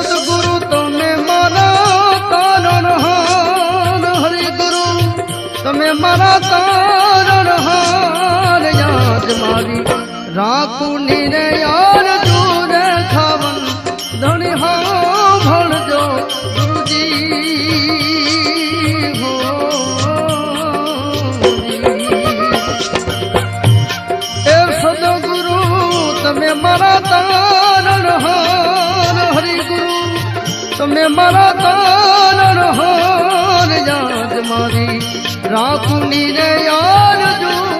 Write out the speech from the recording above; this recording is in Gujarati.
સદગુરુ તમે મારા તારણ હાર, હરિ ગુરુ તમે મારા તારણ હાર, યાદ મારી રાખું નીરે યાર દૂર ખાવન ધણી હા ભણજો ગુરુજી હો એ સદગુરુ તમે મારા તારણ હાર, હરિ ગુરુ તમે મારા તારણ હાર, યાદ મારી રાખું નીરે યાર દૂર